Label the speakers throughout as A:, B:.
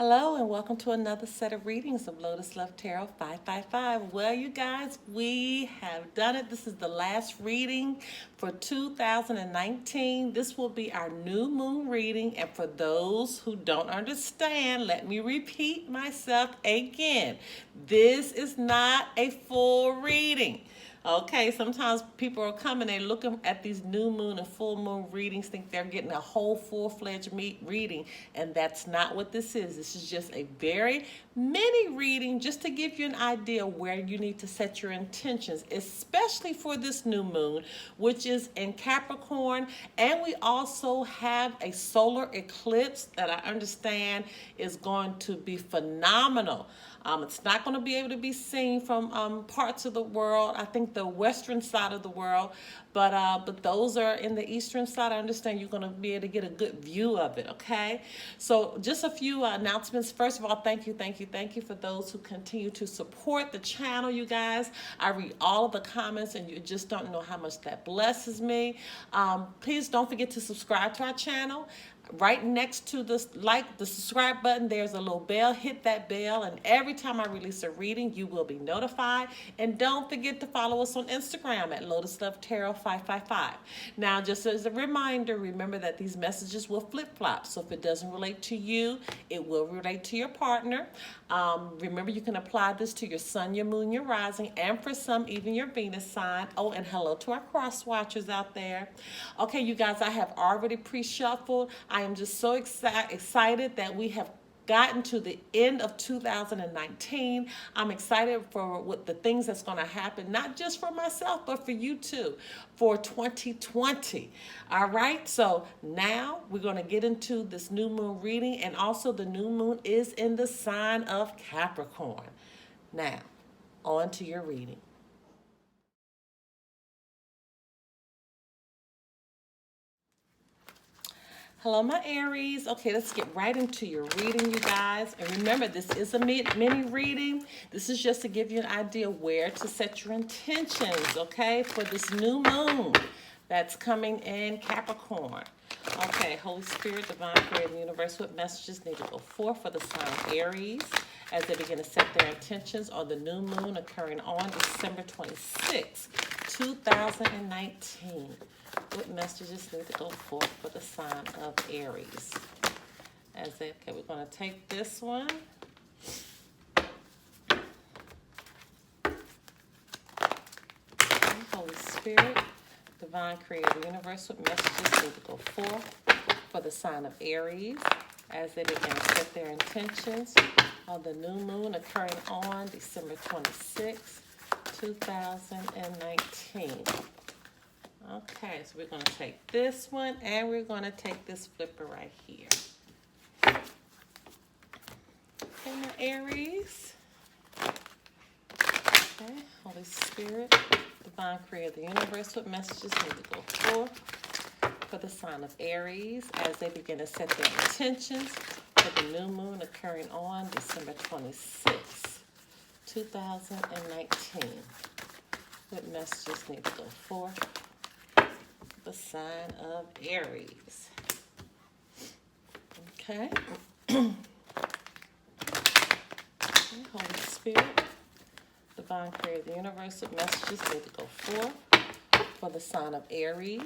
A: Hello and welcome to another set of readings of Lotus Love Tarot 555. Well, you guys, we have done it. This is the last reading for 2019. This will be our new moon reading. And for those who don't understand, let me repeat myself again. This is not a full reading. Okay, sometimes people are coming, they're looking at these new moon and full moon readings, think they're getting a whole full-fledged reading, and that's not what this is. This is just a very mini reading just to give you an idea where you need to set your intentions, especially for this new moon, which is in Capricorn. And we also have a solar eclipse that I understand is going to be phenomenal. It's not going to be able to be seen from parts of the world. I think the western side of the world, but those are in the eastern side. I understand you're going to be able to get a good view of it. Okay, so just a few announcements. First of all, thank you for those who continue to support the channel. You guys, I read all of the comments, and you just don't know how much that blesses me. Please don't forget to subscribe to our channel. Right next to the subscribe button, there's a little bell. Hit that bell, and every time I release a reading, you will be notified. And don't forget to follow us on Instagram at Lotus Love Tarot 555. Now, just as a reminder, remember that these messages will flip-flop. So if it doesn't relate to you, it will relate to your partner. Remember, you can apply this to your sun, your moon, your rising, and for some, even your Venus sign. Oh, and hello to our cross watchers out there. Okay, you guys, I have already pre-shuffled. I am just so excited that we have gotten to the end of 2019. I'm excited for what the things that's going to happen, not just for myself, but for you too, for 2020. All right, so now we're going to get into this new moon reading, and also the new moon is in the sign of Capricorn. Now, on to your reading. Hello, my Aries. Okay, let's get right into your reading, you guys. And remember, this is a mini reading. This is just to give you an idea where to set your intentions, okay, for this new moon that's coming in Capricorn. Okay, Holy Spirit, Divine Creator, Universe, what messages need to go forth for the sign Aries as they begin to set their intentions on the new moon occurring on December 26, 2019. What messages need to go forth for the sign of Aries? Okay, we're going to take this one. Okay, Holy Spirit, Divine Creator, Universe, what messages need to go forth for the sign of Aries as they begin to set their intentions on the new moon occurring on December 26, 2019. Okay, so we're going to take this one, and we're going to take this flipper right here. Okay, my Aries. Okay, Holy Spirit, Divine Creator, the Universe, what messages need to go forth for the sign of Aries as they begin to set their intentions for the new moon occurring on December 26, 2019. What messages need to go forth? The sign of Aries. Okay. Holy Spirit, Divine Creator of the Universe, what messages need to go forth for the sign of Aries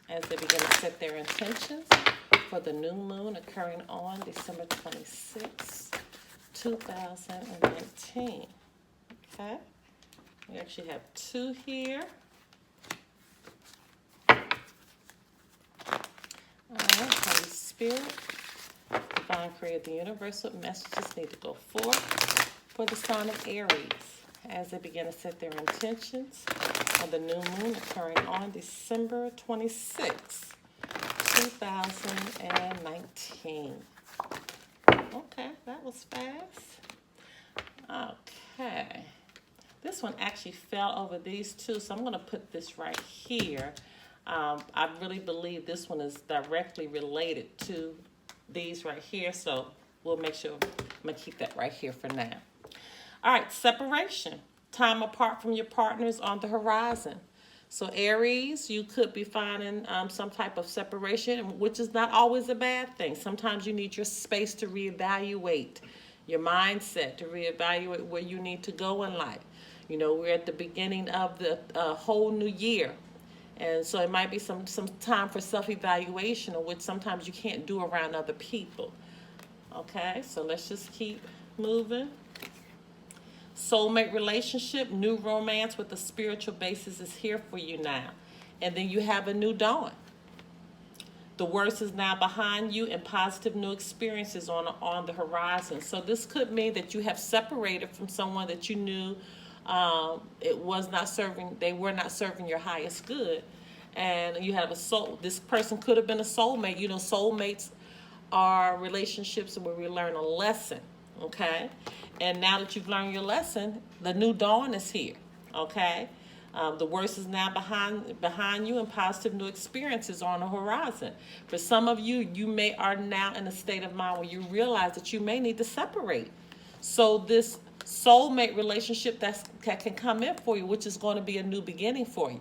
A: as they begin to set their intentions for the new moon occurring on December 26, 2019. Okay. We actually have two here. Alright, Holy Spirit, Divine Creator of the Universe, what messages need to go forth for the sign of Aries as they begin to set their intentions on the new moon occurring on December 26, 2019. Okay, that was fast. Okay. This one actually fell over these two, so I'm going to put this right here. I really believe this one is directly related to these right here, so we'll make sure I'm going to keep that right here for now. All right, separation. Time apart from your partners on the horizon. So Aries, you could be finding some type of separation, which is not always a bad thing. Sometimes you need your space to reevaluate your mindset, to reevaluate where you need to go in life. You know, we're at the beginning of the whole new year. And so it might be some time for self-evaluation, which sometimes you can't do around other people. Okay, so let's just keep moving. Soulmate relationship, new romance with a spiritual basis is here for you now. And then you have a new dawn. The worst is now behind you and positive new experiences on the horizon. So this could mean that you have separated from someone that you knew they were not serving your highest good. And you have a soul. This person could have been a soulmate. You know, soulmates are relationships where we learn a lesson. Okay, and now that you've learned your lesson, the new dawn is here. Okay, the worst is now behind you, and positive new experiences are on the horizon. For some of you, you are now in a state of mind where you realize that you may need to separate. So this soulmate relationship that can come in for you, which is going to be a new beginning for you.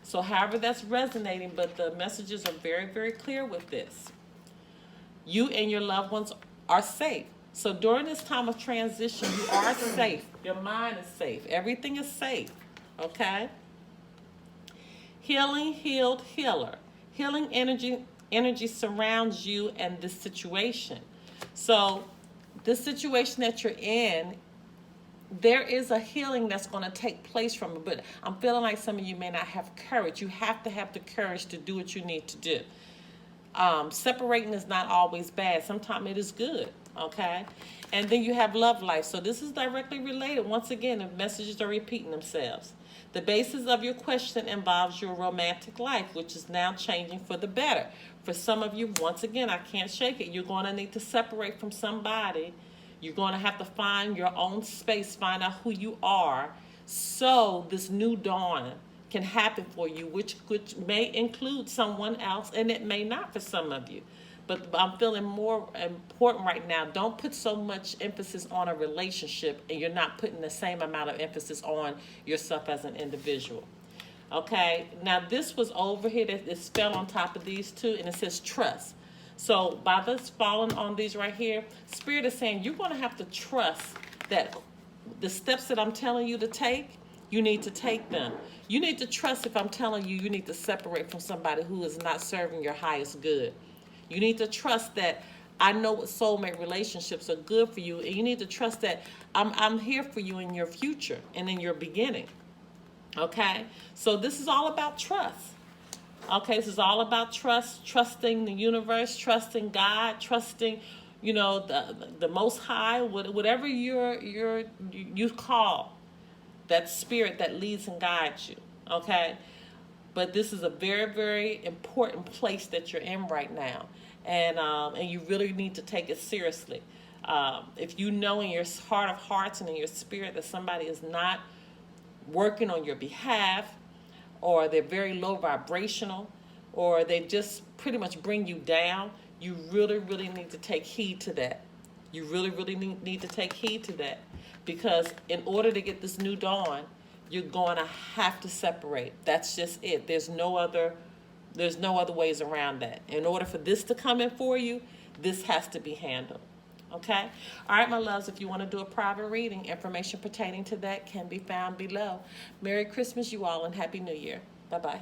A: So however that's resonating, but the messages are very, very clear with this. You and your loved ones are safe. So during this time of transition, you are safe. Your mind is safe. Everything is safe. Okay? Healing, healed, healer. Healing energy surrounds you and this situation. So this situation that you're in, there is a healing that's going to take place from it. But I'm feeling like some of you may not have courage. You have to have the courage to do what you need to do. Separating is not always bad. Sometimes it is good. Okay, and then you have love life. So this is directly related. Once again, the messages are repeating themselves. The basis of your question involves your romantic life, which is now changing for the better. For some of you, once again, I can't shake it. You're going to need to separate from somebody. You're going to have to find your own space, find out who you are, so this new dawn can happen for you, which may include someone else, and it may not for some of you. But I'm feeling more important right now. Don't put so much emphasis on a relationship and you're not putting the same amount of emphasis on yourself as an individual. Okay, now this was over here, that it fell on top of these two, and it says trust. So by this falling on these right here, Spirit is saying you're going to have to trust that the steps that I'm telling you to take, you need to take them. You need to trust if I'm telling you you need to separate from somebody who is not serving your highest good. You need to trust that I know what soulmate relationships are good for you, and you need to trust that I'm here for you in your future and in your beginning. Okay? So this is all about trust. Okay, this is all about trust, trusting the universe, trusting God, trusting, you know, the Most High, whatever you call that spirit that leads and guides you. Okay? But this is a very, very important place that you're in right now. And you really need to take it seriously. If you know in your heart of hearts and in your spirit that somebody is not working on your behalf, or they're very low vibrational, or they just pretty much bring you down, you really, really need to take heed to that. You really, really need to take heed to that. Because in order to get this new dawn, you're going to have to separate. That's just it. There's no other ways around that. In order for this to come in for you, this has to be handled. Okay? All right, my loves, if you want to do a private reading, information pertaining to that can be found below. Merry Christmas, you all, and Happy New Year. Bye-bye.